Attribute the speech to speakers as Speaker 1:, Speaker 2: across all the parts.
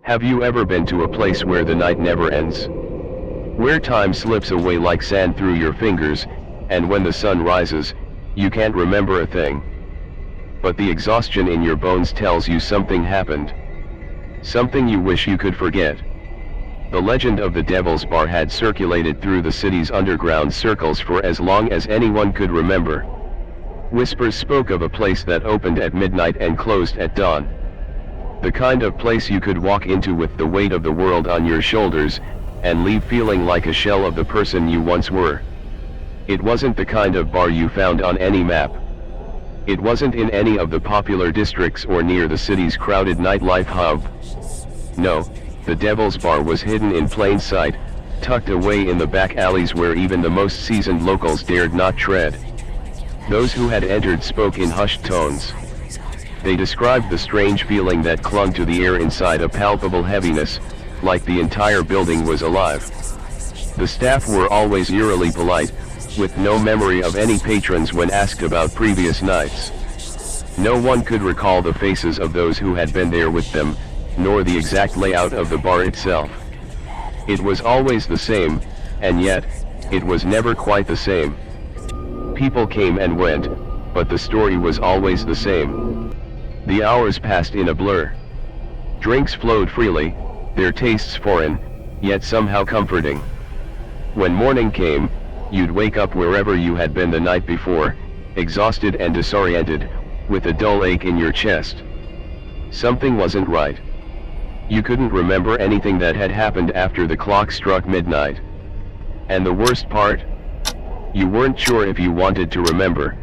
Speaker 1: Have you ever been to a place where the night never ends? Where time slips away like sand through your fingers, and when the sun rises, you can't remember a thing. But the exhaustion in your bones tells you something happened. Something you wish you could forget. The legend of the Devil's Bar had circulated through the city's underground circles for as long as anyone could remember. Whispers spoke of a place that opened at midnight and closed at dawn. The kind of place you could walk into with the weight of the world on your shoulders, and leave feeling like a shell of the person you once were. It wasn't the kind of bar you found on any map. It wasn't in any of the popular districts or near the city's crowded nightlife hub. No, the Devil's Bar was hidden in plain sight, tucked away in the back alleys where even the most seasoned locals dared not tread. Those who had entered spoke in hushed tones. They described the strange feeling that clung to the air inside, a palpable heaviness, like the entire building was alive. The staff were always eerily polite, with no memory of any patrons when asked about previous nights. No one could recall the faces of those who had been there with them, nor the exact layout of the bar itself. It was always the same, and yet, it was never quite the same. People came and went, but the story was always the same. The hours passed in a blur. Drinks flowed freely, their tastes foreign, yet somehow comforting. When morning came, you'd wake up wherever you had been the night before, exhausted and disoriented, with a dull ache in your chest. Something wasn't right. You couldn't remember anything that had happened after the clock struck midnight. And the worst part? You weren't sure if you wanted to remember.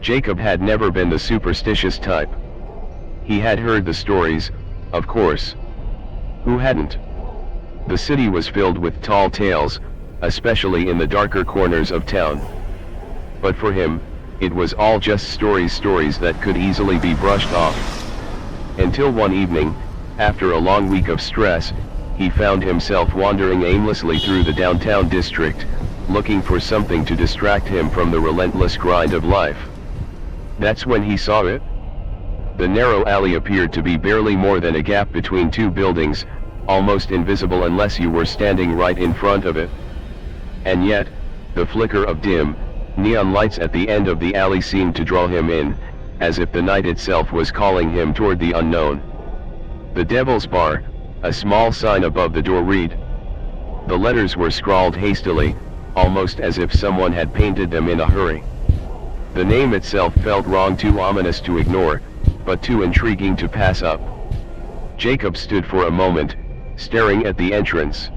Speaker 1: Jacob had never been the superstitious type. He had heard the stories, of course. Who hadn't? The city was filled with tall tales, especially in the darker corners of town. But for him, it was all just stories that could easily be brushed off. Until one evening, after a long week of stress, he found himself wandering aimlessly through the downtown district, looking for something to distract him from the relentless grind of life. That's when he saw it. The narrow alley appeared to be barely more than a gap between two buildings, almost invisible unless you were standing right in front of it. And yet, the flicker of dim, neon lights at the end of the alley seemed to draw him in, as if the night itself was calling him toward the unknown. The Devil's Bar, a small sign above the door read. The letters were scrawled hastily, almost as if someone had painted them in a hurry. The name itself felt wrong, too ominous to ignore, but too intriguing to pass up. Jacob stood for a moment, staring at the entrance.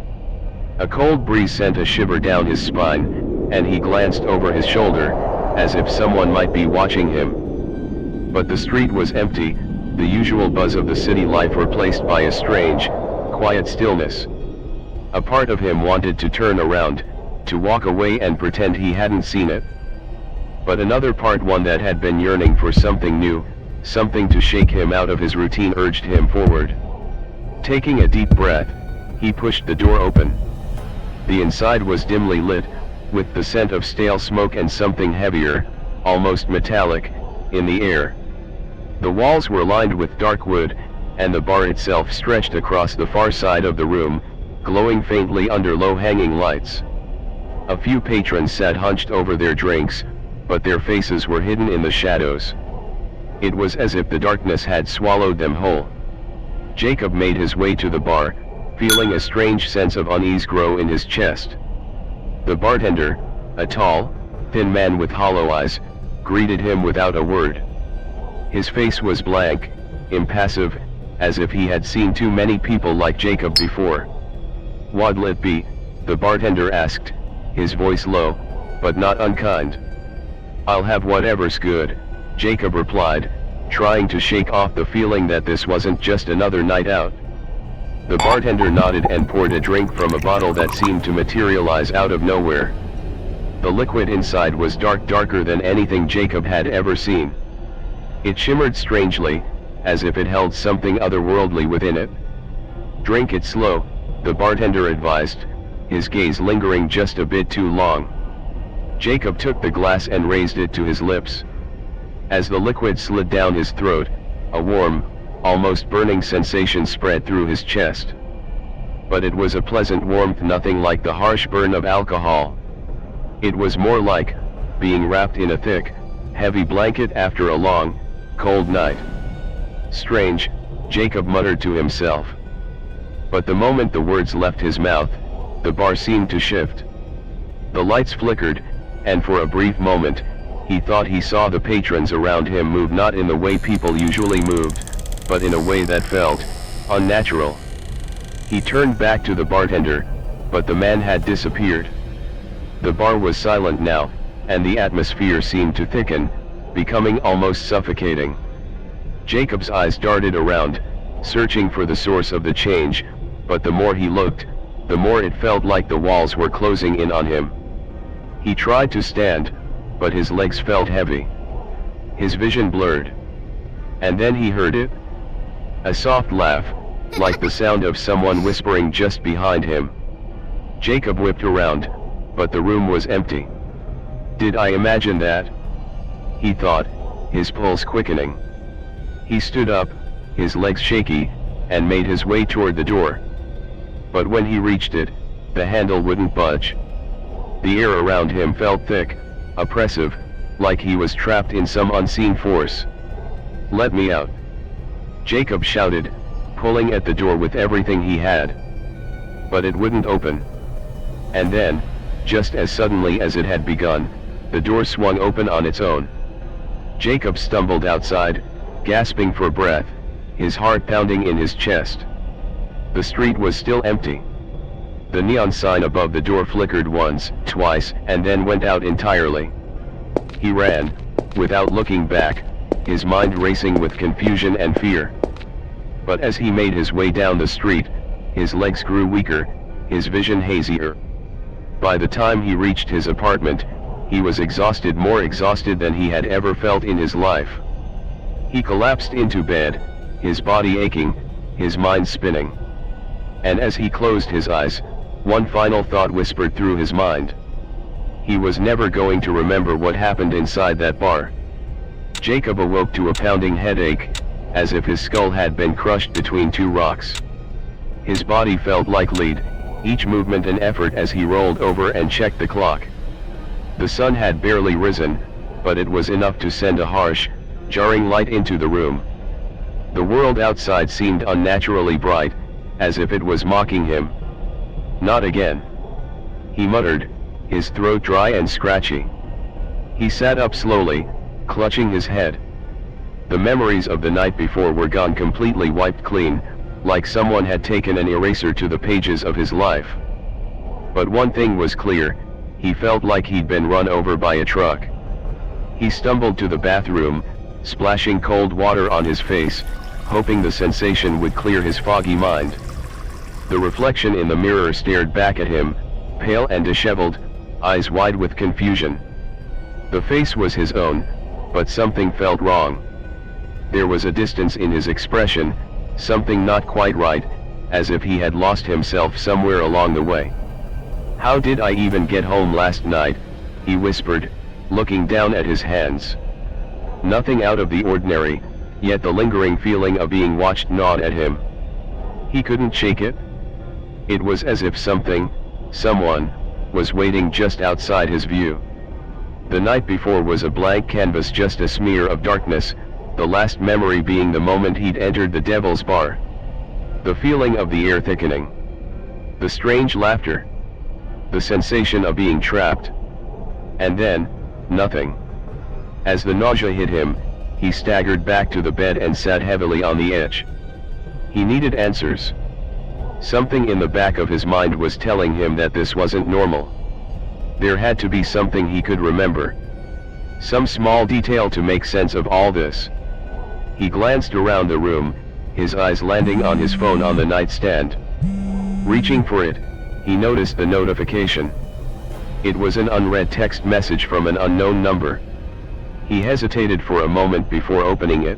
Speaker 1: A cold breeze sent a shiver down his spine, and he glanced over his shoulder, as if someone might be watching him. But the street was empty, the usual buzz of the city life replaced by a strange, quiet stillness. A part of him wanted to turn around, to walk away and pretend he hadn't seen it. But another part, one that had been yearning for something new, something to shake him out of his routine, urged him forward. Taking a deep breath, he pushed the door open. The inside was dimly lit, with the scent of stale smoke and something heavier, almost metallic, in the air. The walls were lined with dark wood, and the bar itself stretched across the far side of the room, glowing faintly under low-hanging lights. A few patrons sat hunched over their drinks, but their faces were hidden in the shadows. It was as if the darkness had swallowed them whole. Jacob made his way to the bar, feeling a strange sense of unease grow in his chest. The bartender, a tall, thin man with hollow eyes, greeted him without a word. His face was blank, impassive, as if he had seen too many people like Jacob before. "What'll it be?" the bartender asked, his voice low, but not unkind. "I'll have whatever's good," Jacob replied, trying to shake off the feeling that this wasn't just another night out. The bartender nodded and poured a drink from a bottle that seemed to materialize out of nowhere. The liquid inside was darker than anything Jacob had ever seen. It shimmered strangely, as if it held something otherworldly within it. "Drink it slow," the bartender advised, his gaze lingering just a bit too long. Jacob took the glass and raised it to his lips. As the liquid slid down his throat, a warm, almost burning sensation spread through his chest. But it was a pleasant warmth, nothing like the harsh burn of alcohol. It was more like being wrapped in a thick, heavy blanket after a long, cold night. Strange, Jacob muttered to himself. But the moment the words left his mouth, the bar seemed to shift. The lights flickered, and for a brief moment, he thought he saw the patrons around him move, not in the way people usually moved, but in a way that felt unnatural. He turned back to the bartender, but the man had disappeared. The bar was silent now, and the atmosphere seemed to thicken, becoming almost suffocating. Jacob's eyes darted around, searching for the source of the change, but the more he looked, the more it felt like the walls were closing in on him. He tried to stand, but his legs felt heavy. His vision blurred. And then he heard it. A soft laugh, like the sound of someone whispering just behind him. Jacob whipped around, but the room was empty. Did I imagine that? He thought, his pulse quickening. He stood up, his legs shaky, and made his way toward the door. But when he reached it, the handle wouldn't budge. The air around him felt thick, oppressive, like he was trapped in some unseen force. "Let me out!" Jacob shouted, pulling at the door with everything he had. But it wouldn't open. And then, just as suddenly as it had begun, the door swung open on its own. Jacob stumbled outside, gasping for breath, his heart pounding in his chest. The street was still empty. The neon sign above the door flickered once, twice, and then went out entirely. He ran, without looking back, his mind racing with confusion and fear. But as he made his way down the street, his legs grew weaker, his vision hazier. By the time he reached his apartment, he was exhausted, more exhausted than he had ever felt in his life. He collapsed into bed, his body aching, his mind spinning. And as he closed his eyes, one final thought whispered through his mind. He was never going to remember what happened inside that bar. Jacob awoke to a pounding headache, as if his skull had been crushed between two rocks. His body felt like lead, each movement an effort as he rolled over and checked the clock. The sun had barely risen, but it was enough to send a harsh, jarring light into the room. The world outside seemed unnaturally bright, as if it was mocking him. "Not again," he muttered, his throat dry and scratchy. He sat up slowly, clutching his head. The memories of the night before were gone, completely wiped clean, like someone had taken an eraser to the pages of his life. But one thing was clear, he felt like he'd been run over by a truck. He stumbled to the bathroom, splashing cold water on his face, hoping the sensation would clear his foggy mind. The reflection in the mirror stared back at him, pale and disheveled, eyes wide with confusion. The face was his own, but something felt wrong. There was a distance in his expression, something not quite right, as if he had lost himself somewhere along the way. "How did I even get home last night?" he whispered, looking down at his hands. Nothing out of the ordinary, yet the lingering feeling of being watched gnawed at him. He couldn't shake it. It was as if someone, was waiting just outside his view. The night before was a blank canvas, just a smear of darkness, the last memory being the moment he'd entered the Devil's Bar. The feeling of the air thickening. The strange laughter. The sensation of being trapped. And then, nothing. As the nausea hit him, he staggered back to the bed and sat heavily on the edge. He needed answers. Something in the back of his mind was telling him that this wasn't normal. There had to be something he could remember. Some small detail to make sense of all this. He glanced around the room, his eyes landing on his phone on the nightstand. Reaching for it, he noticed the notification. It was an unread text message from an unknown number. He hesitated for a moment before opening it.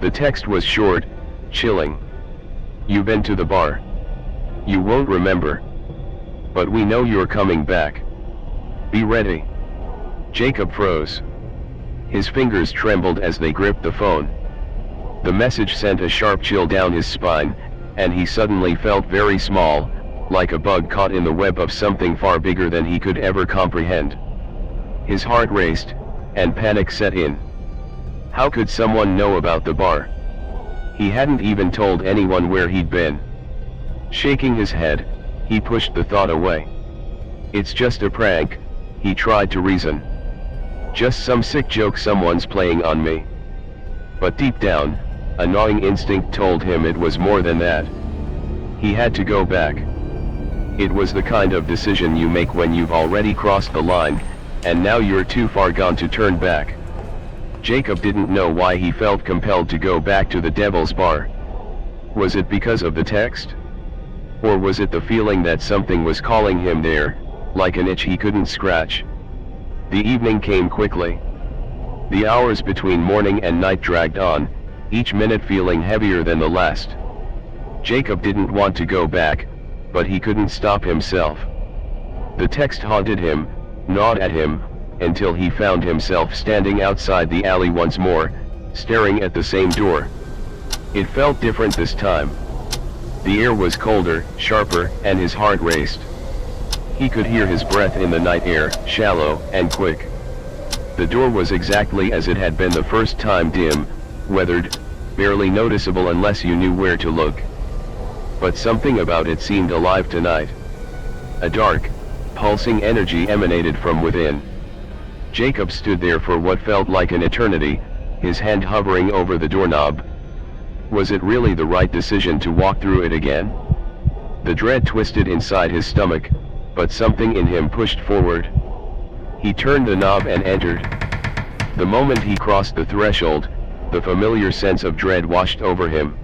Speaker 1: The text was short, chilling. "You've been to the bar. You won't remember. But we know you're coming back. Be ready." Jacob froze. His fingers trembled as they gripped the phone. The message sent a sharp chill down his spine, and he suddenly felt very small, like a bug caught in the web of something far bigger than he could ever comprehend. His heart raced, and panic set in. How could someone know about the bar? He hadn't even told anyone where he'd been. Shaking his head, he pushed the thought away. It's just a prank, he tried to reason. Just some sick joke someone's playing on me. But deep down, a gnawing instinct told him it was more than that. He had to go back. It was the kind of decision you make when you've already crossed the line, and now you're too far gone to turn back. Jacob didn't know why he felt compelled to go back to the Devil's Bar. Was it because of the text? Or was it the feeling that something was calling him there, like an itch he couldn't scratch? The evening came quickly. The hours between morning and night dragged on, each minute feeling heavier than the last. Jacob didn't want to go back, but he couldn't stop himself. The text haunted him, gnawed at him, until he found himself standing outside the alley once more, staring at the same door. It felt different this time. The air was colder, sharper, and his heart raced. He could hear his breath in the night air, shallow and quick. The door was exactly as it had been the first time, dim, weathered, barely noticeable unless you knew where to look. But something about it seemed alive tonight. A dark, pulsing energy emanated from within. Jacob stood there for what felt like an eternity, his hand hovering over the doorknob. Was it really the right decision to walk through it again? The dread twisted inside his stomach, but something in him pushed forward. He turned the knob and entered. The moment he crossed the threshold, the familiar sense of dread washed over him.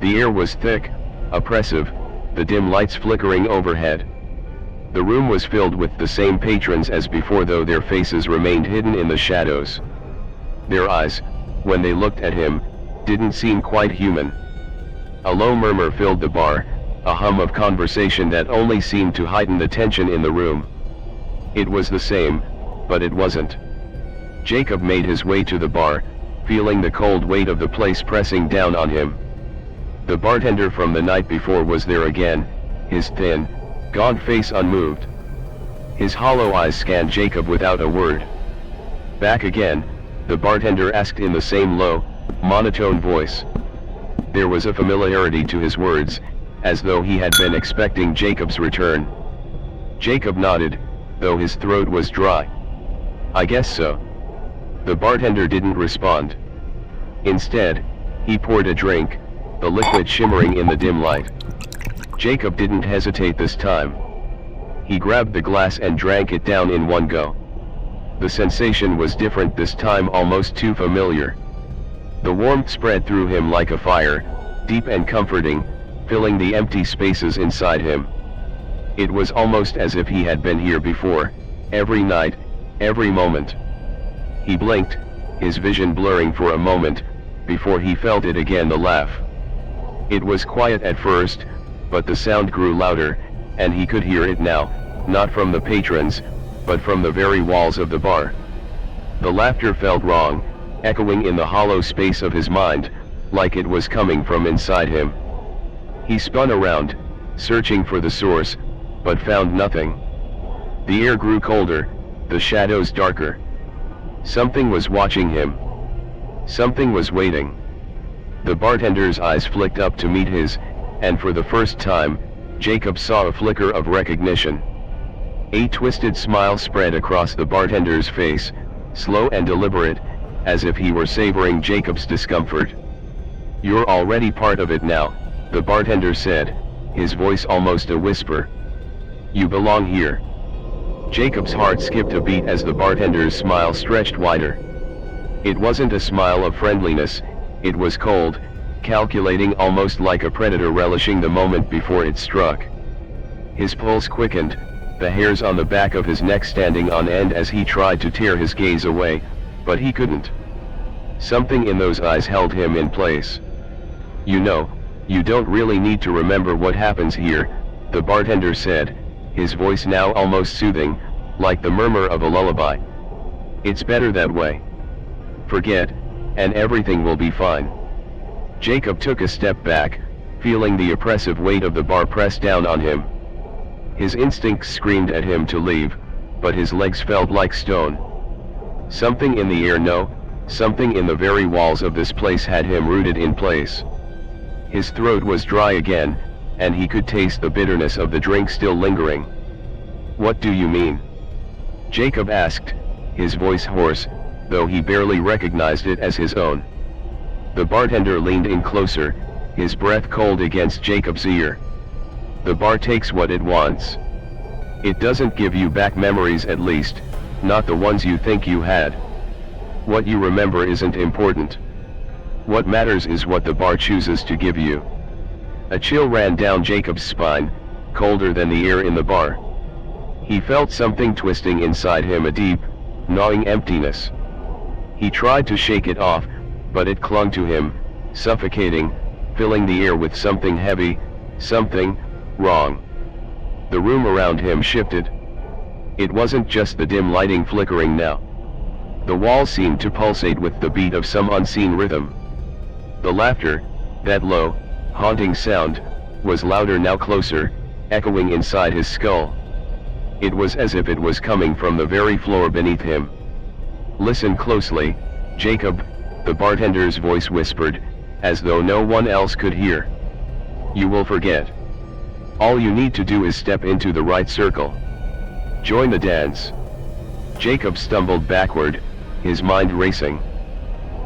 Speaker 1: The air was thick, oppressive, the dim lights flickering overhead. The room was filled with the same patrons as before, though their faces remained hidden in the shadows. Their eyes, when they looked at him, didn't seem quite human. A low murmur filled the bar, a hum of conversation that only seemed to heighten the tension in the room. It was the same, but it wasn't. Jacob made his way to the bar, feeling the cold weight of the place pressing down on him. The bartender from the night before was there again, his thin, gaunt face unmoved. His hollow eyes scanned Jacob without a word. "Back again?" the bartender asked in the same low, monotone voice. There was a familiarity to his words, as though he had been expecting Jacob's return. Jacob nodded, though his throat was dry. "I guess so." The bartender didn't respond. Instead, he poured a drink, the liquid shimmering in the dim light. Jacob didn't hesitate this time. He grabbed the glass and drank it down in one go. The sensation was different this time, almost too familiar. The warmth spread through him like a fire, deep and comforting, filling the empty spaces inside him. It was almost as if he had been here before, every night, every moment. He blinked, his vision blurring for a moment, before he felt it again, the laugh. It was quiet at first, but the sound grew louder, and he could hear it now, not from the patrons, but from the very walls of the bar. The laughter felt wrong, echoing in the hollow space of his mind, like it was coming from inside him. He spun around, searching for the source, but found nothing. The air grew colder, the shadows darker. Something was watching him. Something was waiting. The bartender's eyes flicked up to meet his, and for the first time, Jacob saw a flicker of recognition. A twisted smile spread across the bartender's face, slow and deliberate, as if he were savoring Jacob's discomfort. "You're already part of it now," the bartender said, his voice almost a whisper. "You belong here." Jacob's heart skipped a beat as the bartender's smile stretched wider. It wasn't a smile of friendliness, it was cold, calculating, almost like a predator relishing the moment before it struck. His pulse quickened, the hairs on the back of his neck standing on end as he tried to tear his gaze away, but he couldn't. Something in those eyes held him in place. "You know, you don't really need to remember what happens here," the bartender said, his voice now almost soothing, like the murmur of a lullaby. "It's better that way. Forget, and everything will be fine." Jacob took a step back, feeling the oppressive weight of the bar press down on him. His instincts screamed at him to leave, but his legs felt like stone. Something in the air, no, something in the very walls of this place had him rooted in place. His throat was dry again, and he could taste the bitterness of the drink still lingering. "What do you mean?" Jacob asked, his voice hoarse, though he barely recognized it as his own. The bartender leaned in closer, his breath cold against Jacob's ear. "The bar takes what it wants. It doesn't give you back memories, at least, not the ones you think you had. What you remember isn't important. What matters is what the bar chooses to give you." A chill ran down Jacob's spine, colder than the air in the bar. He felt something twisting inside him, a deep, gnawing emptiness. He tried to shake it off, but it clung to him, suffocating, filling the air with something heavy, something wrong. The room around him shifted. It wasn't just the dim lighting flickering now. The walls seemed to pulsate with the beat of some unseen rhythm. The laughter, that low, haunting sound, was louder now, closer, echoing inside his skull. It was as if it was coming from the very floor beneath him. "Listen closely, Jacob," the bartender's voice whispered, as though no one else could hear. "You will forget. All you need to do is step into the right circle. Join the dance." Jacob stumbled backward, his mind racing.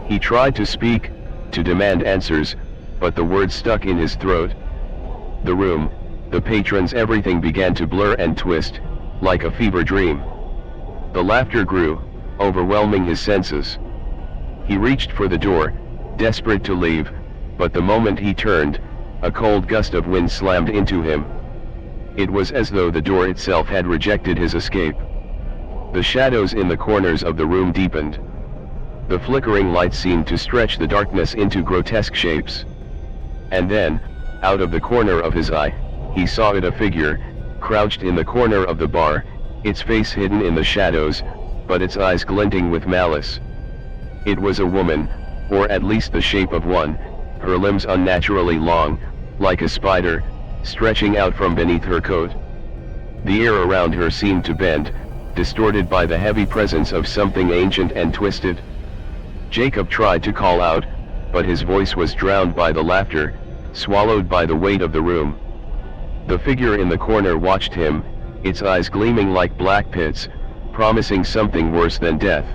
Speaker 1: He tried to speak, to demand answers, but the words stuck in his throat. The room, the patrons, everything began to blur and twist, like a fever dream. The laughter grew, overwhelming his senses. He reached for the door, desperate to leave, but the moment he turned, a cold gust of wind slammed into him. It was as though the door itself had rejected his escape. The shadows in the corners of the room deepened. The flickering light seemed to stretch the darkness into grotesque shapes. And then, out of the corner of his eye, he saw it, a figure, crouched in the corner of the bar, its face hidden in the shadows, but its eyes glinting with malice. It was a woman, or at least the shape of one, her limbs unnaturally long, like a spider, stretching out from beneath her coat. The air around her seemed to bend, distorted by the heavy presence of something ancient and twisted. Jacob tried to call out, but his voice was drowned by the laughter, swallowed by the weight of the room. The figure in the corner watched him, its eyes gleaming like black pits, promising something worse than death.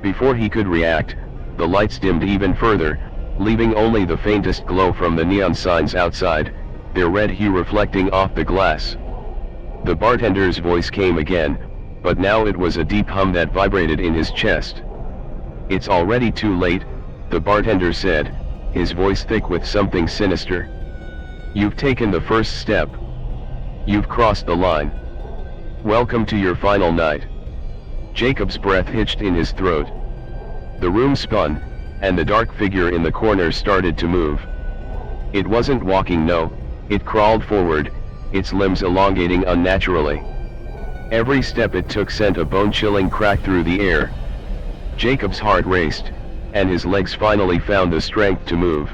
Speaker 1: Before he could react, the lights dimmed even further, leaving only the faintest glow from the neon signs outside, their red hue reflecting off the glass. The bartender's voice came again, but now it was a deep hum that vibrated in his chest. "It's already too late," the bartender said, his voice thick with something sinister. "You've taken the first step. You've crossed the line. Welcome to your final night." Jacob's breath hitched in his throat. The room spun, and the dark figure in the corner started to move. It wasn't walking, no, it crawled forward, its limbs elongating unnaturally. Every step it took sent a bone-chilling crack through the air. Jacob's heart raced, and his legs finally found the strength to move.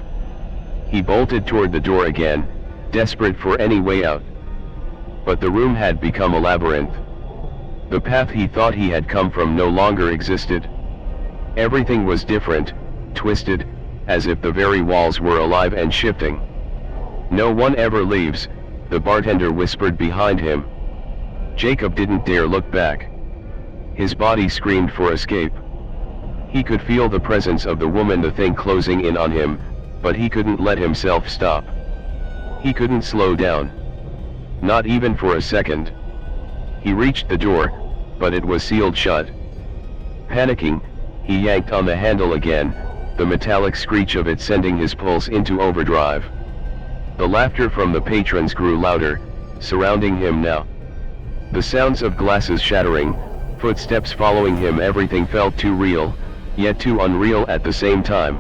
Speaker 1: He bolted toward the door again, desperate for any way out. But the room had become a labyrinth. The path he thought he had come from no longer existed. Everything was different, twisted, as if the very walls were alive and shifting. "No one ever leaves," the bartender whispered behind him. Jacob didn't dare look back. His body screamed for escape. He could feel the presence of the woman, the thing closing in on him, but he couldn't let himself stop. He couldn't slow down. Not even for a second. He reached the door, but it was sealed shut. Panicking, he yanked on the handle again, the metallic screech of it sending his pulse into overdrive. The laughter from the patrons grew louder, surrounding him now. The sounds of glasses shattering, footsteps following him, everything felt too real, yet too unreal at the same time.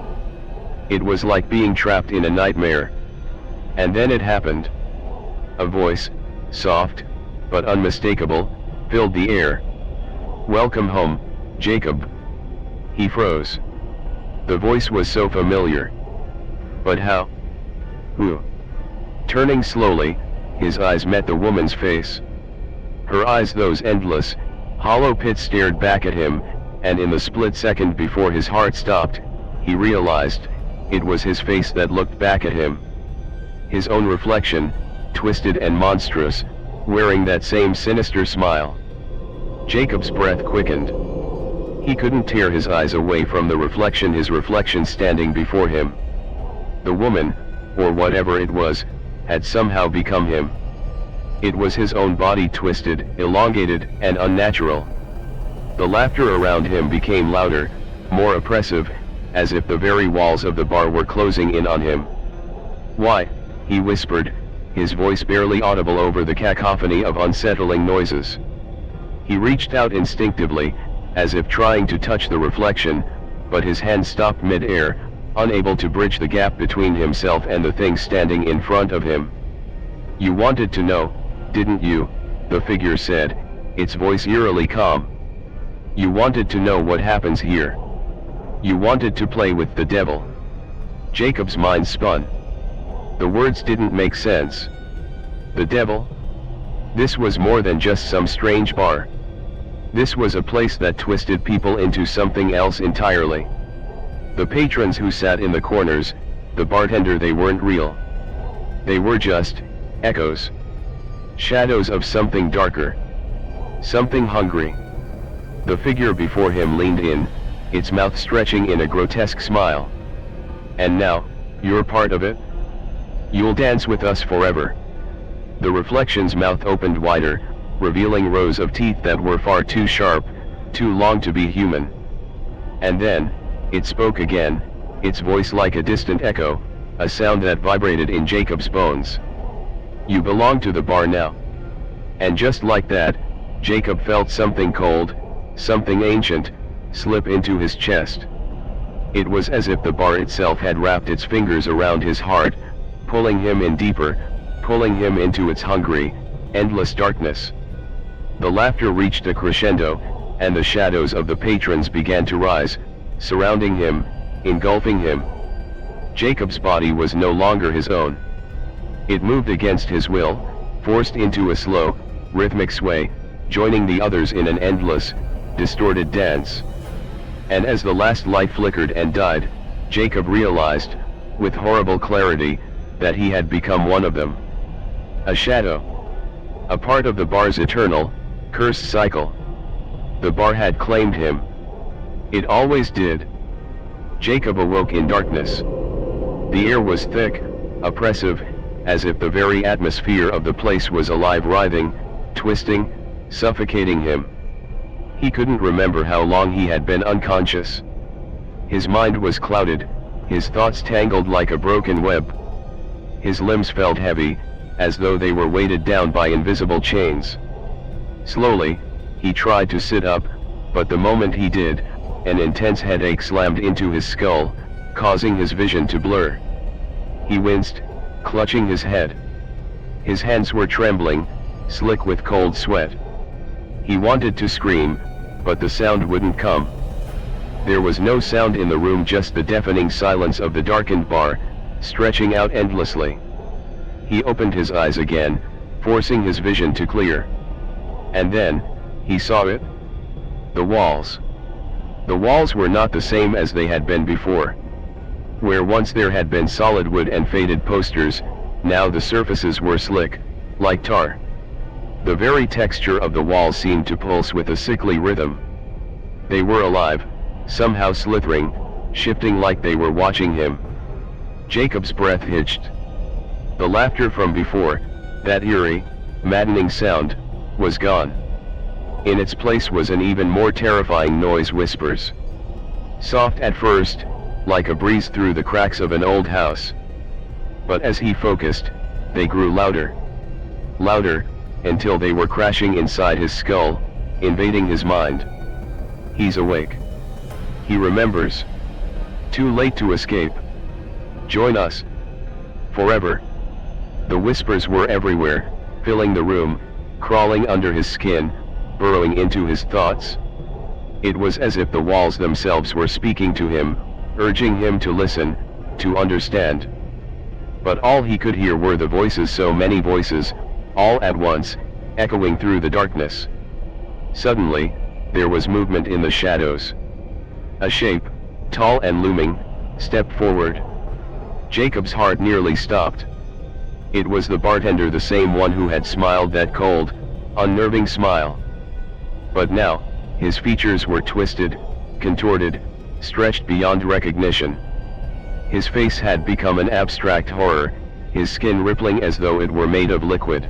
Speaker 1: It was like being trapped in a nightmare. And then it happened. A voice, soft, but unmistakable, filled the air. "Welcome home, Jacob." He froze. The voice was so familiar. But how? Who? Turning slowly, his eyes met the woman's face. Her eyes, those endless, hollow pits, stared back at him, and in the split second before his heart stopped, he realized, it was his face that looked back at him. His own reflection, twisted and monstrous, wearing that same sinister smile. Jacob's breath quickened. He couldn't tear his eyes away from the reflection, his reflection standing before him. The woman, or whatever it was, had somehow become him. It was his own body, twisted, elongated, and unnatural. The laughter around him became louder, more oppressive, as if the very walls of the bar were closing in on him. "Why?" he whispered, his voice barely audible over the cacophony of unsettling noises. He reached out instinctively, as if trying to touch the reflection, but his hand stopped mid-air, unable to bridge the gap between himself and the thing standing in front of him. "You wanted to know, didn't you?" the figure said, its voice eerily calm. "You wanted to know what happens here. You wanted to play with the devil." Jacob's mind spun. The words didn't make sense. The devil? This was more than just some strange bar. This was a place that twisted people into something else entirely. The patrons who sat in the corners, the bartender, they weren't real. They were just echoes. Shadows of something darker. Something hungry. The figure before him leaned in, its mouth stretching in a grotesque smile. "And now, you're part of it? You'll dance with us forever." The reflection's mouth opened wider, revealing rows of teeth that were far too sharp, too long to be human. And then, it spoke again, its voice like a distant echo, a sound that vibrated in Jacob's bones. "You belong to the bar now." And just like that, Jacob felt something cold, something ancient, slip into his chest. It was as if the bar itself had wrapped its fingers around his heart, pulling him in deeper, pulling him into its hungry, endless darkness. The laughter reached a crescendo, and the shadows of the patrons began to rise, surrounding him, engulfing him. Jacob's body was no longer his own. It moved against his will, forced into a slow, rhythmic sway, joining the others in an endless, distorted dance. And as the last light flickered and died, Jacob realized, with horrible clarity, that he had become one of them. A shadow. A part of the bar's eternal, cursed cycle. The bar had claimed him. It always did. Jacob awoke in darkness. The air was thick, oppressive, as if the very atmosphere of the place was alive, writhing, twisting, suffocating him. He couldn't remember how long he had been unconscious. His mind was clouded, his thoughts tangled like a broken web. His limbs felt heavy, as though they were weighted down by invisible chains. Slowly, he tried to sit up, but the moment he did, an intense headache slammed into his skull, causing his vision to blur. He winced, clutching his head. His hands were trembling, slick with cold sweat. He wanted to scream, but the sound wouldn't come. There was no sound in the room, just the deafening silence of the darkened bar, stretching out endlessly. He opened his eyes again, forcing his vision to clear. And then, he saw it. The walls. The walls were not the same as they had been before. Where once there had been solid wood and faded posters, now the surfaces were slick, like tar. The very texture of the walls seemed to pulse with a sickly rhythm. They were alive, somehow slithering, shifting like they were watching him. Jacob's breath hitched. The laughter from before, that eerie, maddening sound, was gone. In its place was an even more terrifying noise, whispers. Soft at first, like a breeze through the cracks of an old house. But as he focused, they grew louder. Louder, until they were crashing inside his skull, invading his mind. He's awake. He remembers. Too late to escape. Join us. Forever. The whispers were everywhere, filling the room, crawling under his skin, burrowing into his thoughts. It was as if the walls themselves were speaking to him, urging him to listen, to understand. But all he could hear were the voices, so many voices, all at once, echoing through the darkness. Suddenly, there was movement in the shadows. A shape, tall and looming, stepped forward. Jacob's heart nearly stopped. It was the bartender, the same one who had smiled that cold, unnerving smile. But now, his features were twisted, contorted, stretched beyond recognition. His face had become an abstract horror, his skin rippling as though it were made of liquid.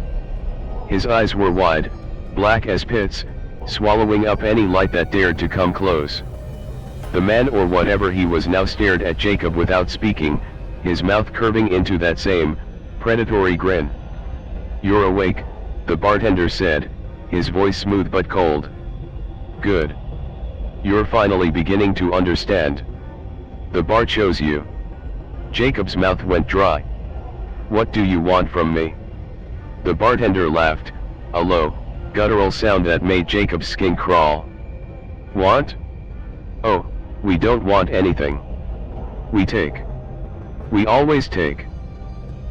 Speaker 1: His eyes were wide, black as pits, swallowing up any light that dared to come close. The man, or whatever he was now, stared at Jacob without speaking, his mouth curving into that same predatory grin. "You're awake," the bartender said, his voice smooth but cold. "Good. You're finally beginning to understand. The bar chose you." Jacob's mouth went dry. "What do you want from me?" The bartender laughed, a low, guttural sound that made Jacob's skin crawl. "Want? Oh, we don't want anything. We take. We always take."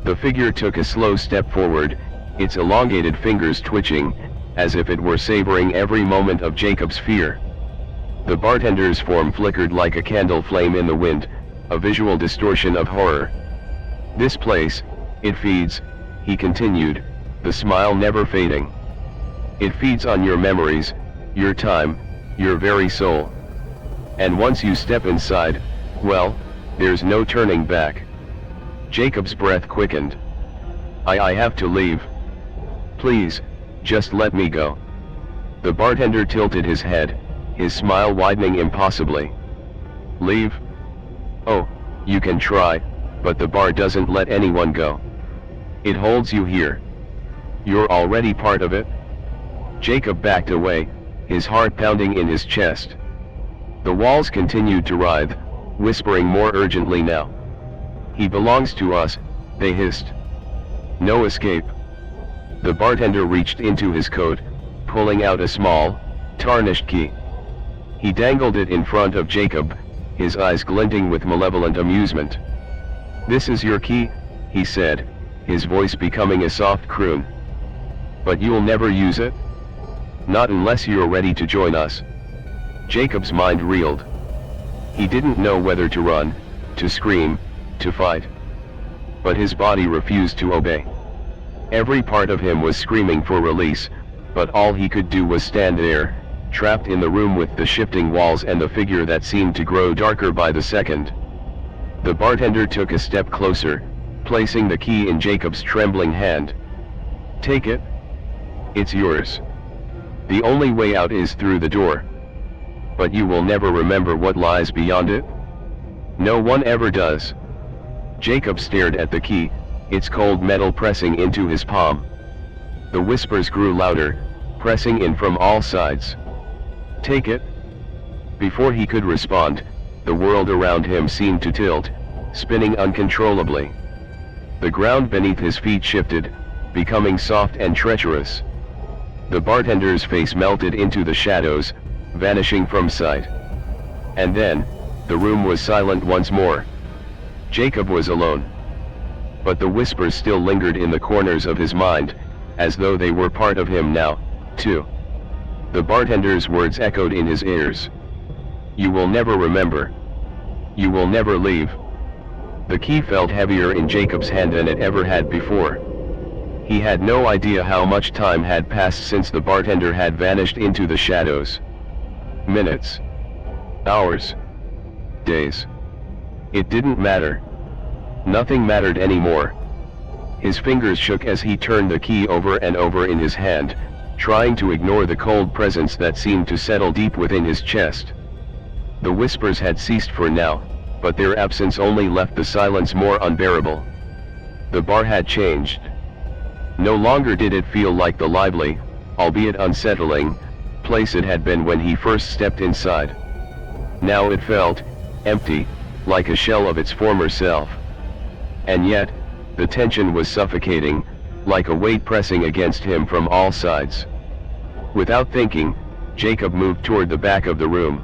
Speaker 1: The figure took a slow step forward, its elongated fingers twitching, as if it were savoring every moment of Jacob's fear. The bartender's form flickered like a candle flame in the wind, a visual distortion of horror. "This place, it feeds," he continued, the smile never fading. "It feeds on your memories, your time, your very soul. And once you step inside, well, there's no turning back." Jacob's breath quickened. I have to leave. Please, just let me go." The bartender tilted his head, his smile widening impossibly. "Leave? Oh, you can try, but the bar doesn't let anyone go. It holds you here. You're already part of it." Jacob backed away, his heart pounding in his chest. The walls continued to writhe, whispering more urgently now. "He belongs to us," they hissed. "No escape." The bartender reached into his coat, pulling out a small, tarnished key. He dangled it in front of Jacob, his eyes glinting with malevolent amusement. "This is your key," he said, his voice becoming a soft croon. "But you'll never use it? Not unless you're ready to join us." Jacob's mind reeled. He didn't know whether to run, to scream, to fight. But his body refused to obey. Every part of him was screaming for release, but all he could do was stand there, trapped in the room with the shifting walls and the figure that seemed to grow darker by the second. The bartender took a step closer, placing the key in Jacob's trembling hand. "Take it. It's yours. The only way out is through the door. But you will never remember what lies beyond it. No one ever does." Jacob stared at the key, its cold metal pressing into his palm. The whispers grew louder, pressing in from all sides. "Take it." Before he could respond, the world around him seemed to tilt, spinning uncontrollably. The ground beneath his feet shifted, becoming soft and treacherous. The bartender's face melted into the shadows, vanishing from sight. And then, the room was silent once more. Jacob was alone. But the whispers still lingered in the corners of his mind, as though they were part of him now, too. The bartender's words echoed in his ears. "You will never remember. You will never leave." The key felt heavier in Jacob's hand than it ever had before. He had no idea how much time had passed since the bartender had vanished into the shadows. Minutes. Hours. Days. It didn't matter. Nothing mattered anymore. His fingers shook as he turned the key over and over in his hand, trying to ignore the cold presence that seemed to settle deep within his chest. The whispers had ceased for now, but their absence only left the silence more unbearable. The bar had changed. No longer did it feel like the lively, albeit unsettling, place it had been when he first stepped inside. Now it felt empty, like a shell of its former self. And yet, the tension was suffocating, like a weight pressing against him from all sides. Without thinking, Jacob moved toward the back of the room.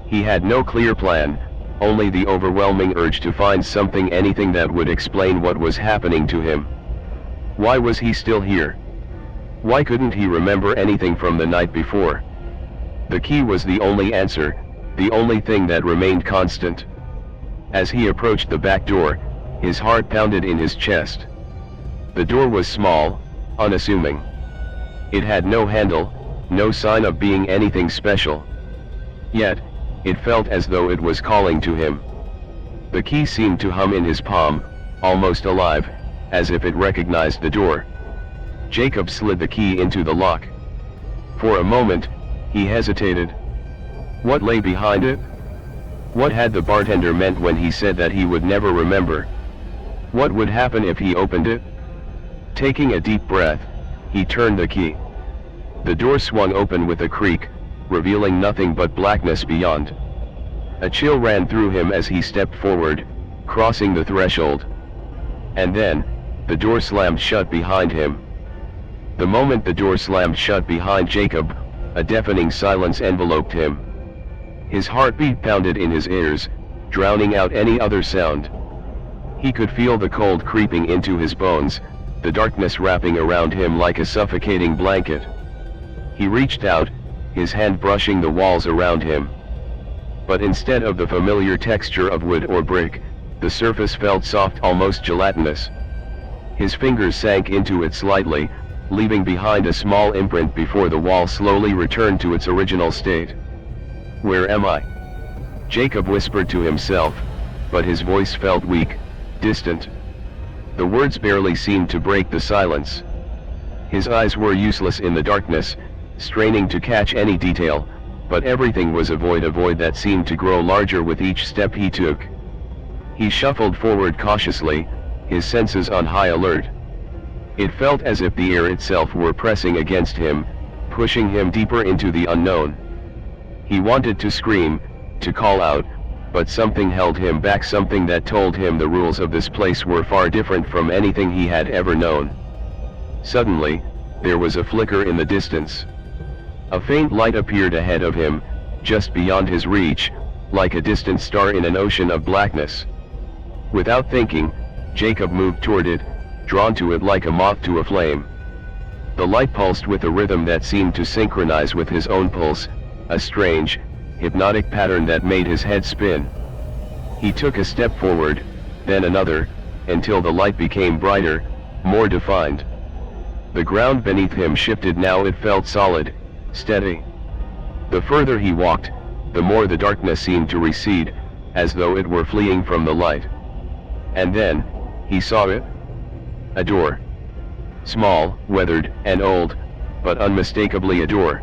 Speaker 1: He had no clear plan, only the overwhelming urge to find something, anything that would explain what was happening to him. Why was he still here? Why couldn't he remember anything from the night before? The key was the only answer, the only thing that remained constant. As he approached the back door, his heart pounded in his chest. The door was small, unassuming. It had no handle, no sign of being anything special. Yet, it felt as though it was calling to him. The key seemed to hum in his palm, almost alive, as if it recognized the door. Jacob slid the key into the lock. For a moment, he hesitated. What lay behind it? What had the bartender meant when he said that he would never remember? What would happen if he opened it? Taking a deep breath, he turned the key. The door swung open with a creak, revealing nothing but blackness beyond. A chill ran through him as he stepped forward, crossing the threshold. And then, the door slammed shut behind him. The moment the door slammed shut behind Jacob, a deafening silence enveloped him. His heartbeat pounded in his ears, drowning out any other sound. He could feel the cold creeping into his bones, the darkness wrapping around him like a suffocating blanket. He reached out, his hand brushing the walls around him. But instead of the familiar texture of wood or brick, the surface felt soft, almost gelatinous. His fingers sank into it slightly, leaving behind a small imprint before the wall slowly returned to its original state. "Where am I?" Jacob whispered to himself, but his voice felt weak, distant. The words barely seemed to break the silence. His eyes were useless in the darkness, straining to catch any detail, but everything was a void that seemed to grow larger with each step he took. He shuffled forward cautiously, his senses on high alert. It felt as if the air itself were pressing against him, pushing him deeper into the unknown. He wanted to scream, to call out, but something held him back, something that told him the rules of this place were far different from anything he had ever known. Suddenly, there was a flicker in the distance. A faint light appeared ahead of him, just beyond his reach, like a distant star in an ocean of blackness. Without thinking, Jacob moved toward it, drawn to it like a moth to a flame. The light pulsed with a rhythm that seemed to synchronize with his own pulse, a strange, hypnotic pattern that made his head spin. He took a step forward, then another, until the light became brighter, more defined. The ground beneath him shifted. Now it felt solid, steady. The further he walked, the more the darkness seemed to recede, as though it were fleeing from the light. And then, he saw it. A door. Small, weathered, and old, but unmistakably a door.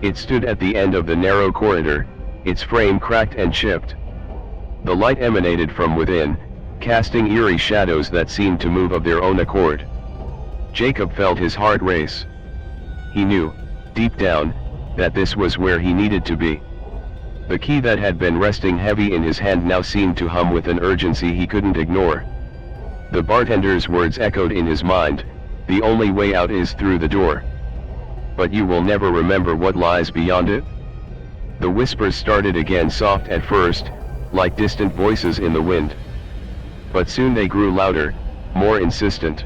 Speaker 1: It stood at the end of the narrow corridor, its frame cracked and chipped. The light emanated from within, casting eerie shadows that seemed to move of their own accord. Jacob felt his heart race. He knew, deep down, that this was where he needed to be. The key that had been resting heavy in his hand now seemed to hum with an urgency he couldn't ignore. The bartender's words echoed in his mind, "The only way out is through the door. But you will never remember what lies beyond it." The whispers started again, soft at first, like distant voices in the wind. But soon they grew louder, more insistent.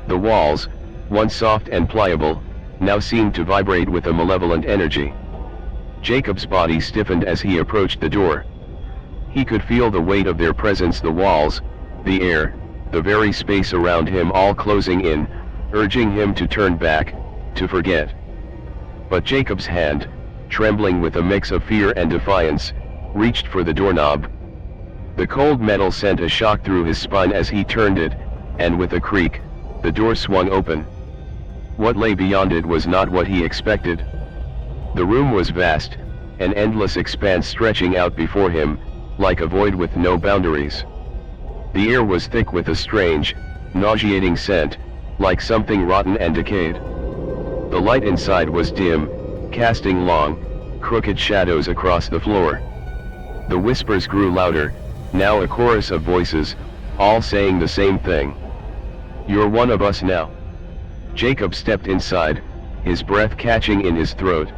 Speaker 1: The walls, once soft and pliable, now seemed to vibrate with a malevolent energy. Jacob's body stiffened as he approached the door. He could feel the weight of their presence, the walls, the air, the very space around him, all closing in, urging him to turn back, to forget. But Jacob's hand, trembling with a mix of fear and defiance, reached for the doorknob. The cold metal sent a shock through his spine as he turned it, and with a creak, the door swung open. What lay beyond it was not what he expected. The room was vast, an endless expanse stretching out before him, like a void with no boundaries. The air was thick with a strange, nauseating scent, like something rotten and decayed. The light inside was dim, casting long, crooked shadows across the floor. The whispers grew louder, now a chorus of voices, all saying the same thing. "You're one of us now." Jacob stepped inside, his breath catching in his throat.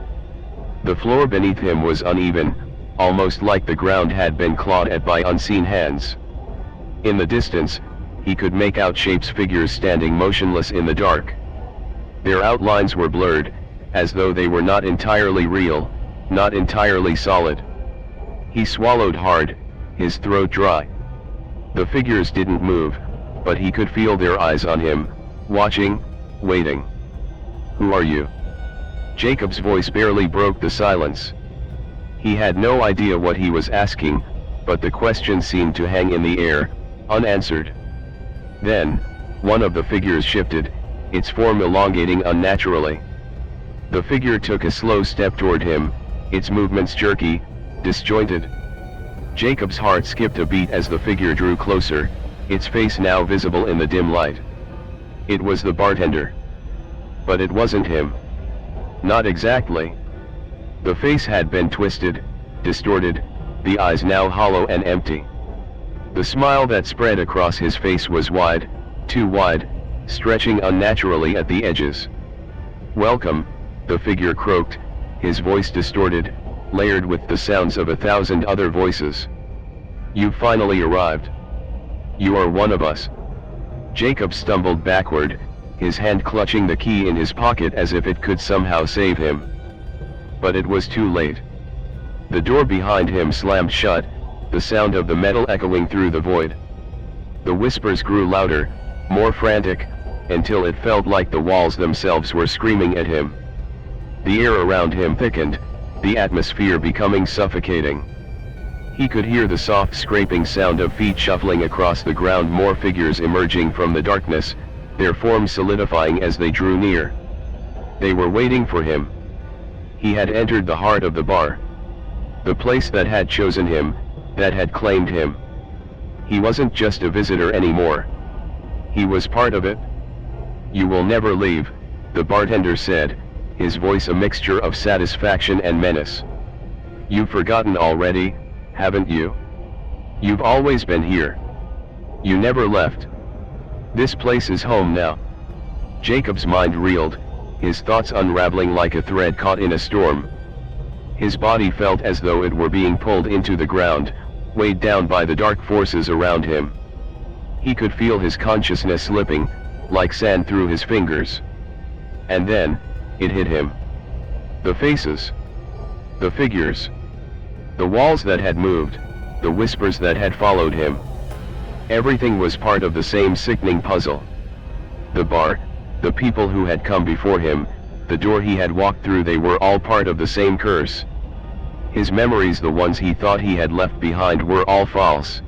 Speaker 1: The floor beneath him was uneven, almost like the ground had been clawed at by unseen hands. In the distance, he could make out shapes, figures standing motionless in the dark. Their outlines were blurred, as though they were not entirely real, not entirely solid. He swallowed hard, his throat dry. The figures didn't move, but he could feel their eyes on him, watching, waiting. "Who are you?" Jacob's voice barely broke the silence. He had no idea what he was asking, but the question seemed to hang in the air, unanswered. Then, one of the figures shifted, its form elongating unnaturally. The figure took a slow step toward him, its movements jerky, disjointed. Jacob's heart skipped a beat as the figure drew closer, its face now visible in the dim light. It was the bartender. But it wasn't him. Not exactly. The face had been twisted, distorted, the eyes now hollow and empty. The smile that spread across his face was wide, too wide, stretching unnaturally at the edges. "Welcome," the figure croaked, his voice distorted, layered with the sounds of 1,000 other voices. "You finally arrived. You are one of us." Jacob stumbled backward, his hand clutching the key in his pocket as if it could somehow save him. But it was too late. The door behind him slammed shut, the sound of the metal echoing through the void. The whispers grew louder, more frantic, until it felt like the walls themselves were screaming at him. The air around him thickened, the atmosphere becoming suffocating. He could hear the soft scraping sound of feet shuffling across the ground, more figures emerging from the darkness, their forms solidifying as they drew near. They were waiting for him. He had entered the heart of the bar. The place that had chosen him, that had claimed him. He wasn't just a visitor anymore. He was part of it. "You will never leave," the bartender said, his voice a mixture of satisfaction and menace. "You've forgotten already, haven't you? You've always been here. You never left. This place is home now." Jacob's mind reeled, his thoughts unraveling like a thread caught in a storm. His body felt as though it were being pulled into the ground, weighed down by the dark forces around him. He could feel his consciousness slipping, like sand through his fingers. And then, it hit him. The faces. The figures. The walls that had moved, the whispers that had followed him. Everything was part of the same sickening puzzle. The bar, the people who had come before him, the door he had walked through, they were all part of the same curse. His memories, the ones he thought he had left behind, were all false.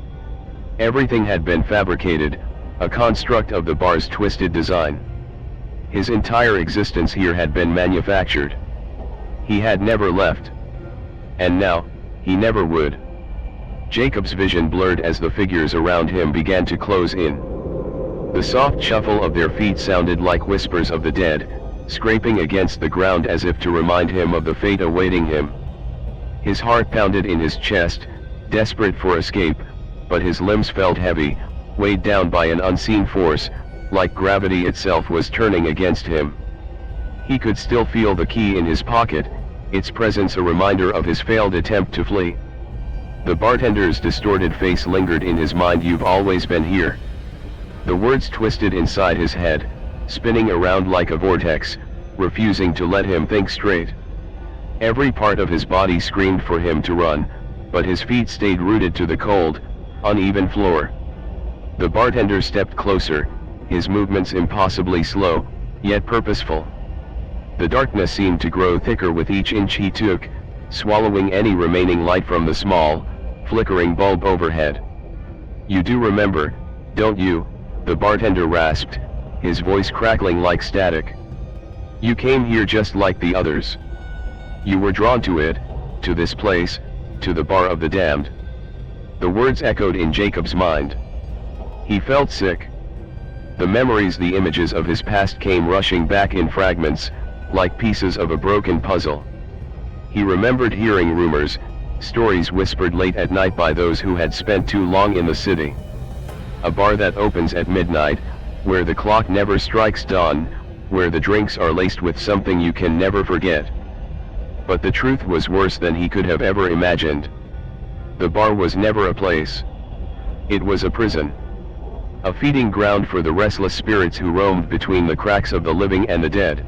Speaker 1: Everything had been fabricated, a construct of the bar's twisted design. His entire existence here had been manufactured. He had never left. And now, he never would. Jacob's vision blurred as the figures around him began to close in. The soft shuffle of their feet sounded like whispers of the dead, scraping against the ground as if to remind him of the fate awaiting him. His heart pounded in his chest, desperate for escape, but his limbs felt heavy, weighed down by an unseen force, like gravity itself was turning against him. He could still feel the key in his pocket, its presence a reminder of his failed attempt to flee. The bartender's distorted face lingered in his mind. "You've always been here." The words twisted inside his head, spinning around like a vortex, refusing to let him think straight. Every part of his body screamed for him to run, but his feet stayed rooted to the cold, uneven floor. The bartender stepped closer, his movements impossibly slow, yet purposeful. The darkness seemed to grow thicker with each inch he took, swallowing any remaining light from the small, flickering bulb overhead. "You do remember, don't you?" the bartender rasped, his voice crackling like static. "You came here just like the others. You were drawn to it, to this place, to the bar of the damned." The words echoed in Jacob's mind. He felt sick. The memories, the images of his past came rushing back in fragments, like pieces of a broken puzzle. He remembered hearing rumors, stories whispered late at night by those who had spent too long in the city. A bar that opens at midnight, where the clock never strikes dawn, where the drinks are laced with something you can never forget. But the truth was worse than he could have ever imagined. The bar was never a place. It was a prison. A feeding ground for the restless spirits who roamed between the cracks of the living and the dead.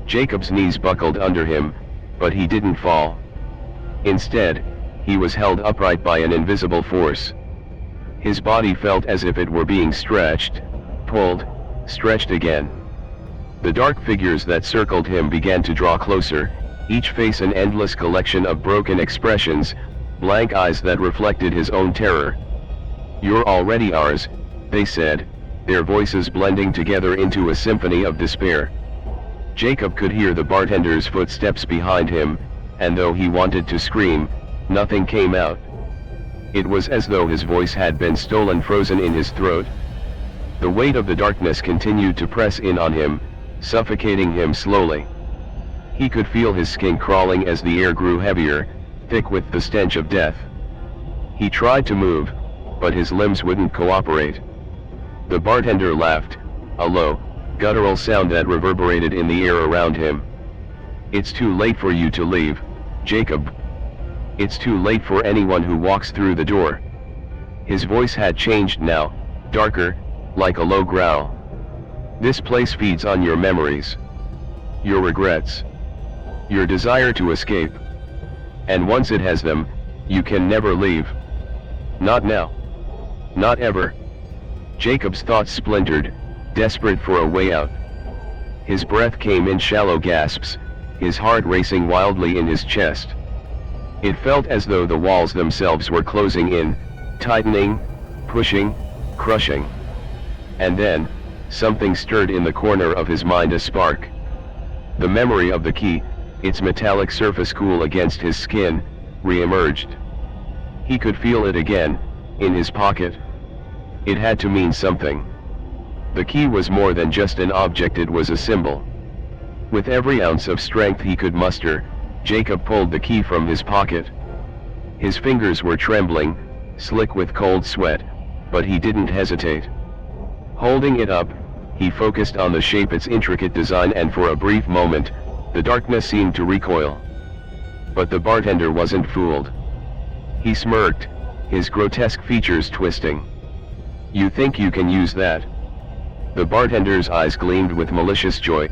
Speaker 1: Jacob's knees buckled under him, but he didn't fall. Instead, he was held upright by an invisible force. His body felt as if it were being stretched, pulled, stretched again. The dark figures that circled him began to draw closer, each face an endless collection of broken expressions, blank eyes that reflected his own terror. "You're already ours," they said, their voices blending together into a symphony of despair. Jacob could hear the bartender's footsteps behind him, and though he wanted to scream, nothing came out. It was as though his voice had been stolen, frozen in his throat. The weight of the darkness continued to press in on him, suffocating him slowly. He could feel his skin crawling as the air grew heavier, thick with the stench of death. He tried to move, but his limbs wouldn't cooperate. The bartender laughed, a low, guttural sound that reverberated in the air around him. "It's too late for you to leave, Jacob. It's too late for anyone who walks through the door." His voice had changed now, darker, like a low growl. "This place feeds on your memories, your regrets, your desire to escape. And once it has them, you can never leave. Not now. Not ever." Jacob's thoughts splintered, desperate for a way out. His breath came in shallow gasps, his heart racing wildly in his chest. It felt as though the walls themselves were closing in, tightening, pushing, crushing. And then, something stirred in the corner of his mind, a spark. The memory of the key, its metallic surface cool against his skin, re-emerged. He could feel it again, in his pocket. It had to mean something. The key was more than just an object, it was a symbol. With every ounce of strength he could muster, Jacob pulled the key from his pocket. His fingers were trembling, slick with cold sweat, but he didn't hesitate. Holding it up, he focused on the shape, its intricate design, and for a brief moment, the darkness seemed to recoil. But the bartender wasn't fooled. He smirked, his grotesque features twisting. "You think you can use that?" The bartender's eyes gleamed with malicious joy.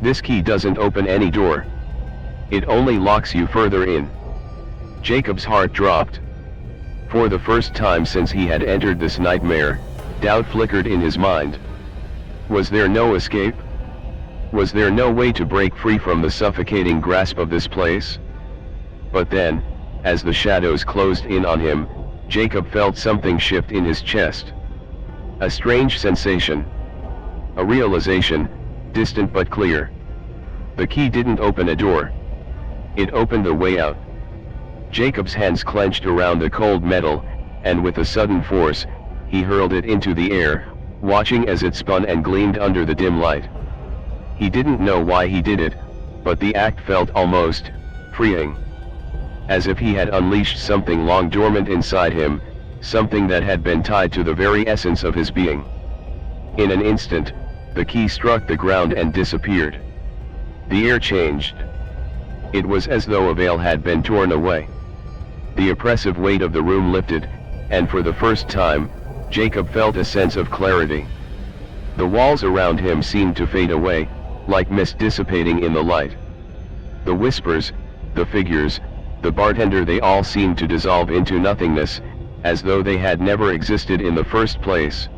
Speaker 1: "This key doesn't open any door. It only locks you further in." Jacob's heart dropped. For the first time since he had entered this nightmare, doubt flickered in his mind. Was there no escape? Was there no way to break free from the suffocating grasp of this place? But then, as the shadows closed in on him, Jacob felt something shift in his chest. A strange sensation. A realization, distant but clear. The key didn't open a door. It opened a way out. Jacob's hands clenched around the cold metal, and with a sudden force, he hurled it into the air, watching as it spun and gleamed under the dim light. He didn't know why he did it, but the act felt almost freeing. As if he had unleashed something long dormant inside him, something that had been tied to the very essence of his being. In an instant, the key struck the ground and disappeared. The air changed. It was as though a veil had been torn away. The oppressive weight of the room lifted, and for the first time, Jacob felt a sense of clarity. The walls around him seemed to fade away, like mist dissipating in the light. The whispers, the figures, the bartender, they all seemed to dissolve into nothingness, as though they had never existed in the first place.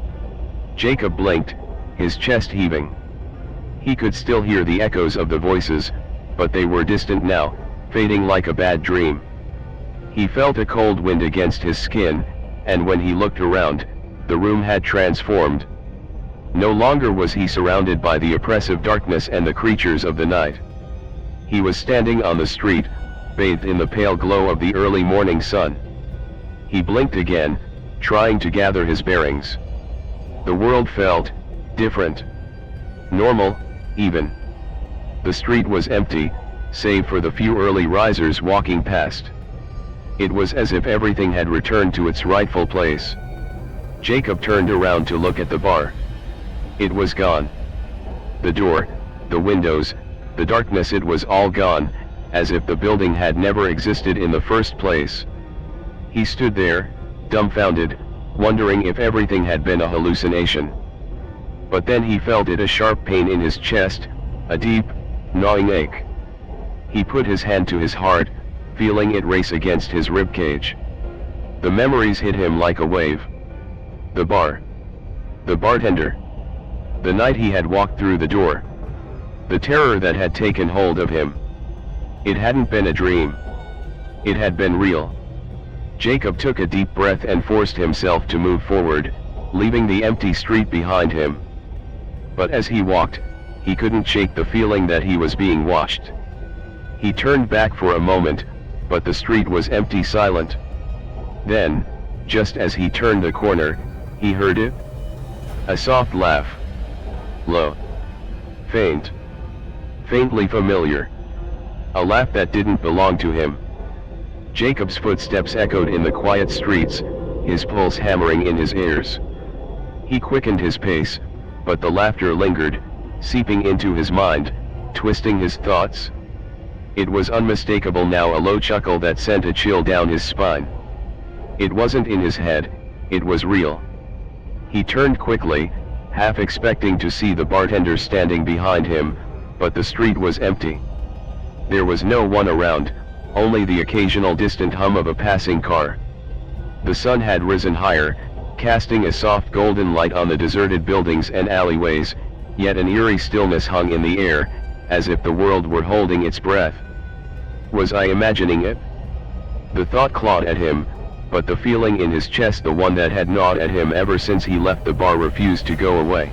Speaker 1: Jacob blinked, his chest heaving. He could still hear the echoes of the voices, but they were distant now, fading like a bad dream. He felt a cold wind against his skin, and when he looked around, the room had transformed. No longer was he surrounded by the oppressive darkness and the creatures of the night. He was standing on the street, bathed in the pale glow of the early morning sun. He blinked again, trying to gather his bearings. The world felt different. Normal, even. The street was empty, save for the few early risers walking past. It was as if everything had returned to its rightful place. Jacob turned around to look at the bar. It was gone. The door, the windows, the darkness, it was all gone, as if the building had never existed in the first place. He stood there, dumbfounded, wondering if everything had been a hallucination. But then he felt a sharp pain in his chest, a deep, gnawing ache. He put his hand to his heart, feeling it race against his ribcage. The memories hit him like a wave. The bar. The bartender. The night he had walked through the door. The terror that had taken hold of him. It hadn't been a dream. It had been real. Jacob took a deep breath and forced himself to move forward, leaving the empty street behind him. But as he walked, he couldn't shake the feeling that he was being watched. He turned back for a moment, but the street was empty, silent. Then, just as he turned the corner, he heard it. A soft laugh. Low. Faint. Faintly familiar. A laugh that didn't belong to him. Jacob's footsteps echoed in the quiet streets, his pulse hammering in his ears. He quickened his pace, but the laughter lingered, seeping into his mind, twisting his thoughts. It was unmistakable now, a low chuckle that sent a chill down his spine. It wasn't in his head, it was real. He turned quickly, half expecting to see the bartender standing behind him, but the street was empty. There was no one around, only the occasional distant hum of a passing car. The sun had risen higher, casting a soft golden light on the deserted buildings and alleyways, yet an eerie stillness hung in the air, as if the world were holding its breath. Was I imagining it? The thought clawed at him, but the feeling in his chest, the one that had gnawed at him ever since he left the bar, refused to go away.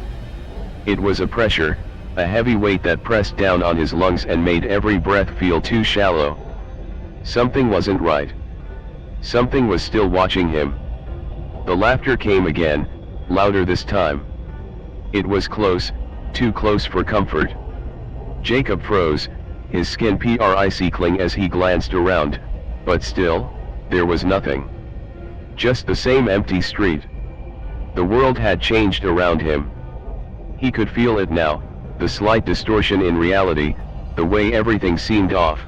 Speaker 1: It was a pressure, a heavy weight that pressed down on his lungs and made every breath feel too shallow. Something wasn't right. Something was still watching him. The laughter came again, louder this time. It was close, too close for comfort. Jacob froze, his skin prickling as he glanced around, but still, there was nothing. Just the same empty street. The world had changed around him. He could feel it now, the slight distortion in reality, the way everything seemed off.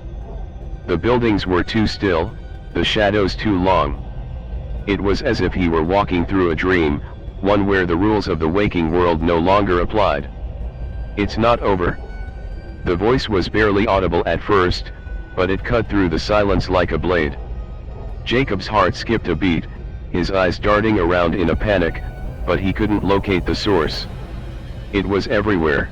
Speaker 1: The buildings were too still, the shadows too long. It was as if he were walking through a dream, one where the rules of the waking world no longer applied. It's not over. The voice was barely audible at first, but it cut through the silence like a blade. Jacob's heart skipped a beat, his eyes darting around in a panic, but he couldn't locate the source. It was everywhere.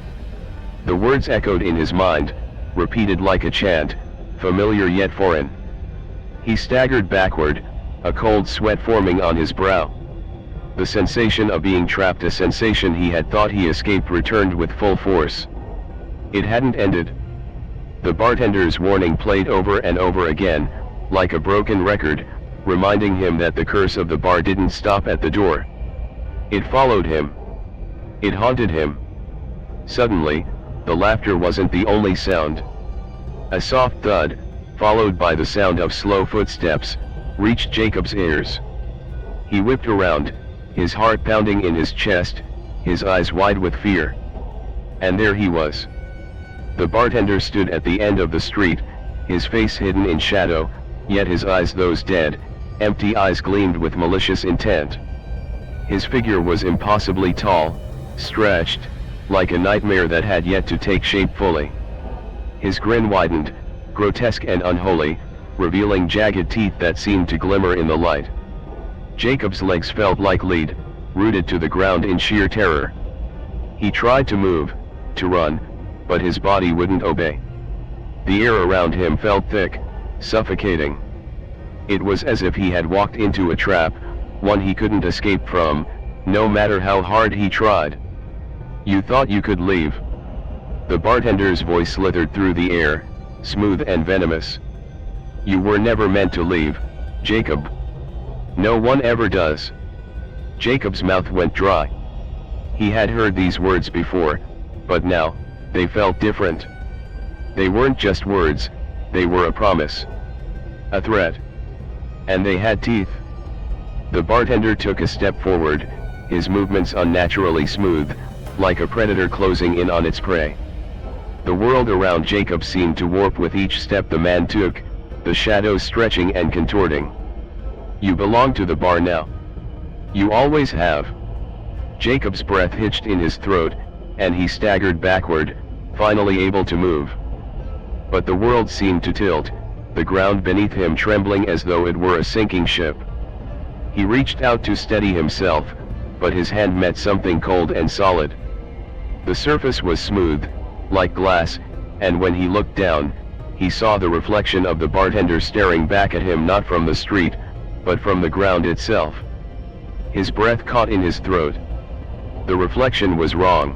Speaker 1: The words echoed in his mind, repeated like a chant, familiar yet foreign. He staggered backward, a cold sweat forming on his brow. The sensation of being trapped, a sensation he had thought he escaped, returned with full force. It hadn't ended. The bartender's warning played over and over again, like a broken record, reminding him that the curse of the bar didn't stop at the door. It followed him. It haunted him. Suddenly, the laughter wasn't the only sound. A soft thud, followed by the sound of slow footsteps, reached Jacob's ears. He whipped around, his heart pounding in his chest, his eyes wide with fear. And there he was. The bartender stood at the end of the street, his face hidden in shadow, yet his eyes, those dead, empty eyes, gleamed with malicious intent. His figure was impossibly tall, stretched, like a nightmare that had yet to take shape fully. His grin widened, grotesque and unholy, revealing jagged teeth that seemed to glimmer in the light. Jacob's legs felt like lead, rooted to the ground in sheer terror. He tried to move, to run, but his body wouldn't obey. The air around him felt thick, suffocating. It was as if he had walked into a trap, one he couldn't escape from, no matter how hard he tried. You thought you could leave. The bartender's voice slithered through the air, smooth and venomous. You were never meant to leave, Jacob. No one ever does. Jacob's mouth went dry. He had heard these words before, but now, they felt different. They weren't just words, they were a promise. A threat. And they had teeth. The bartender took a step forward, his movements unnaturally smooth, like a predator closing in on its prey. The world around Jacob seemed to warp with each step the man took, the shadows stretching and contorting. You belong to the bar now. You always have. Jacob's breath hitched in his throat, and he staggered backward, finally able to move. But the world seemed to tilt, the ground beneath him trembling as though it were a sinking ship. He reached out to steady himself, but his hand met something cold and solid. The surface was smooth, like glass, and when he looked down, he saw the reflection of the bartender staring back at him, not from the street, but from the ground itself. His breath caught in his throat. The reflection was wrong.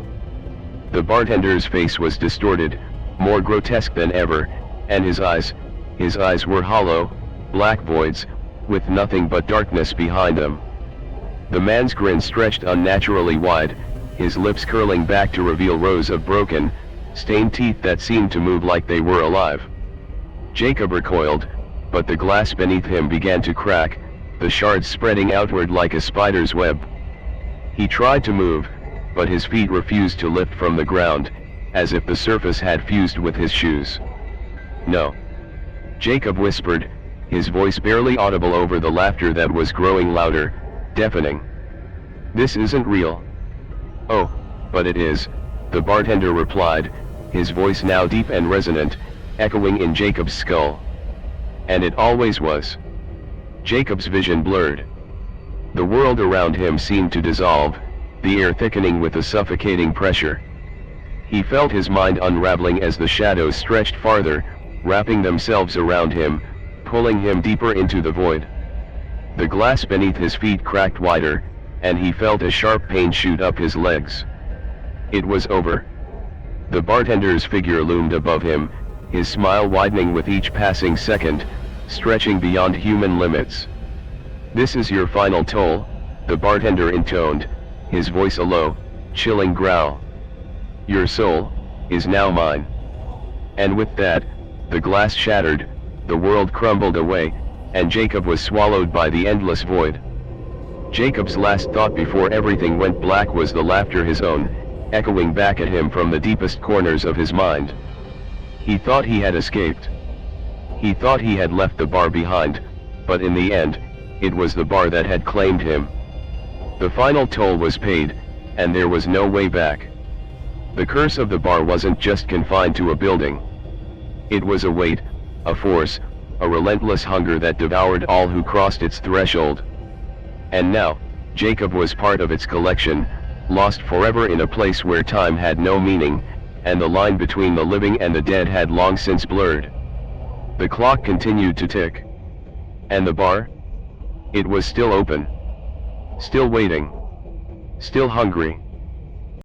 Speaker 1: The bartender's face was distorted, more grotesque than ever, and his eyes were hollow, black voids, with nothing but darkness behind them. The man's grin stretched unnaturally wide, his lips curling back to reveal rows of broken, stained teeth that seemed to move like they were alive. Jacob recoiled, but the glass beneath him began to crack, the shards spreading outward like a spider's web. He tried to move, but his feet refused to lift from the ground, as if the surface had fused with his shoes. "No." Jacob whispered, his voice barely audible over the laughter that was growing louder, deafening. "This isn't real." "Oh, but it is," the bartender replied, his voice now deep and resonant, echoing in Jacob's skull. "And it always was." Jacob's vision blurred. The world around him seemed to dissolve, the air thickening with a suffocating pressure. He felt his mind unraveling as the shadows stretched farther, wrapping themselves around him, pulling him deeper into the void. The glass beneath his feet cracked wider, and he felt a sharp pain shoot up his legs. It was over. The bartender's figure loomed above him, his smile widening with each passing second, stretching beyond human limits. "This is your final toll," the bartender intoned, his voice a low, chilling growl. "Your soul is now mine." And with that, the glass shattered, the world crumbled away, and Jacob was swallowed by the endless void. Jacob's last thought before everything went black was the laughter, his own, echoing back at him from the deepest corners of his mind. He thought he had escaped. He thought he had left the bar behind, but in the end, it was the bar that had claimed him. The final toll was paid, and there was no way back. The curse of the bar wasn't just confined to a building. It was a weight, a force, a relentless hunger that devoured all who crossed its threshold. And now, Jacob was part of its collection, lost forever in a place where time had no meaning, and the line between the living and the dead had long since blurred. The clock continued to tick. And the bar? It was still open. Still waiting. Still hungry.